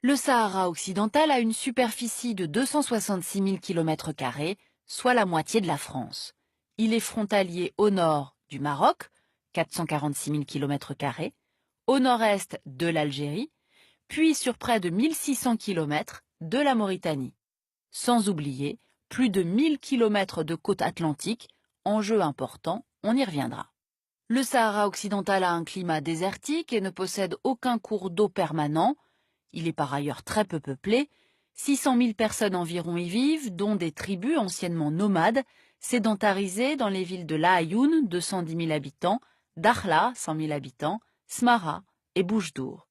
Le Sahara occidental a une superficie de 266 000 km², soit la moitié de la France. Il est frontalier au nord du Maroc, 446 000 km², au nord-est de l'Algérie, puis sur près de 1600 km de la Mauritanie. Sans oublier plus de 1000 km de côte atlantique, enjeu important, on y reviendra. Le Sahara occidental a un climat désertique et ne possède aucun cours d'eau permanent. Il est par ailleurs très peu peuplé. 600 000 personnes environ y vivent, dont des tribus anciennement nomades, sédentarisées dans les villes de Laayoune, 210 000 habitants, Dakhla, 100 000 habitants, Smara et Boujdour.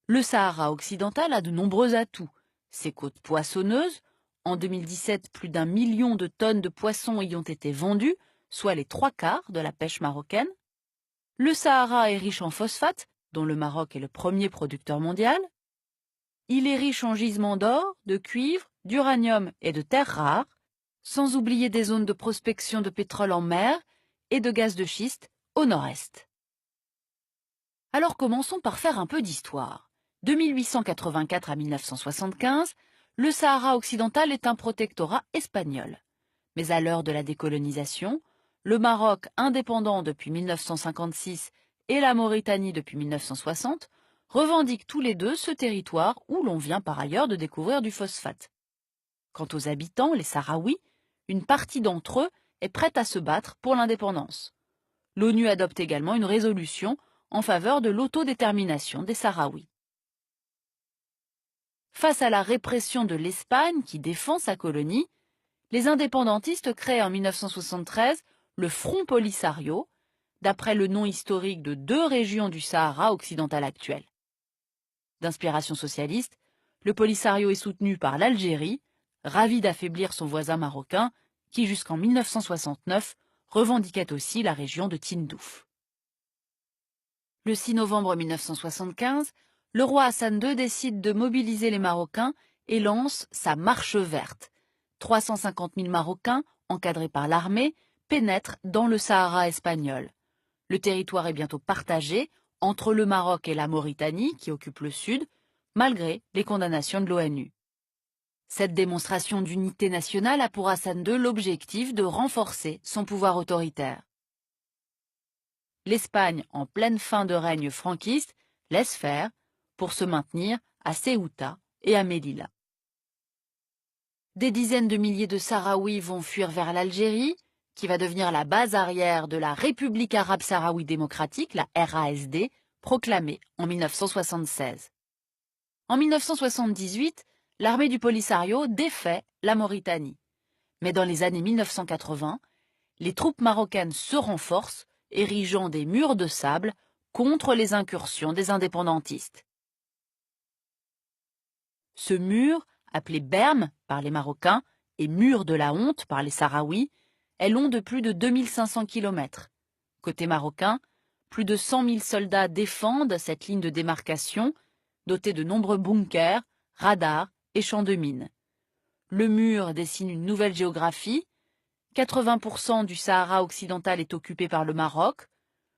Le Sahara occidental a de nombreux atouts. Ses côtes poissonneuses, en 2017, plus d'1 million de tonnes de poissons y ont été vendues, soit les 3/4 de la pêche marocaine. Le Sahara est riche en phosphate, dont le Maroc est le premier producteur mondial. Il est riche en gisements d'or, de cuivre, d'uranium et de terres rares, sans oublier des zones de prospection de pétrole en mer et de gaz de schiste au nord-est. Alors commençons par faire un peu d'histoire. De 1884 à 1975, le Sahara occidental est un protectorat espagnol. Mais à l'heure de la décolonisation, le Maroc, indépendant depuis 1956, et la Mauritanie depuis 1960, revendiquent tous les deux ce territoire où l'on vient par ailleurs de découvrir du phosphate. Quant aux habitants, les Sahraouis, une partie d'entre eux est prête à se battre pour l'indépendance. L'ONU adopte également une résolution en faveur de l'autodétermination des Sahraouis. Face à la répression de l'Espagne qui défend sa colonie, les indépendantistes créent en 1973 le Front Polisario, d'après le nom historique de deux régions du Sahara occidental actuel. D'inspiration socialiste, le Polisario est soutenu par l'Algérie, ravie d'affaiblir son voisin marocain, qui jusqu'en 1969 revendiquait aussi la région de Tindouf. Le 6 novembre 1975, le roi Hassan II décide de mobiliser les Marocains et lance sa Marche verte. 350 000 Marocains, encadrés par l'armée, pénètrent dans le Sahara espagnol. Le territoire est bientôt partagé entre le Maroc et la Mauritanie, qui occupent le sud, malgré les condamnations de l'ONU. Cette démonstration d'unité nationale a pour Hassan II l'objectif de renforcer son pouvoir autoritaire. L'Espagne, en pleine fin de règne franquiste, laisse faire pour se maintenir à Ceuta et à Melilla. Des dizaines de milliers de Sahraouis vont fuir vers l'Algérie, qui va devenir la base arrière de la République arabe sahraoui démocratique, la RASD, proclamée en 1976. En 1978, l'armée du Polisario défait la Mauritanie. Mais dans les années 1980, les troupes marocaines se renforcent, érigeant des murs de sable contre les incursions des indépendantistes. Ce mur, appelé Berme par les Marocains et mur de la honte par les Sahraouis, est long de plus de 2500 km. Côté marocain, plus de 100 000 soldats défendent cette ligne de démarcation, dotée de nombreux bunkers, radars et champs de mines. Le mur dessine une nouvelle géographie. 80% du Sahara occidental est occupé par le Maroc.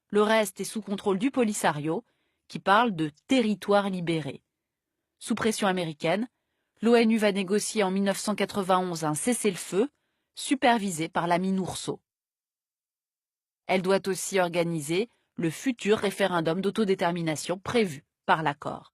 Le reste est sous contrôle du Polisario, qui parle de territoire libéré. Sous pression américaine, l'ONU va négocier en 1991 un cessez-le-feu, supervisé par la MINURSO. Elle doit aussi organiser le futur référendum d'autodétermination prévu par l'accord.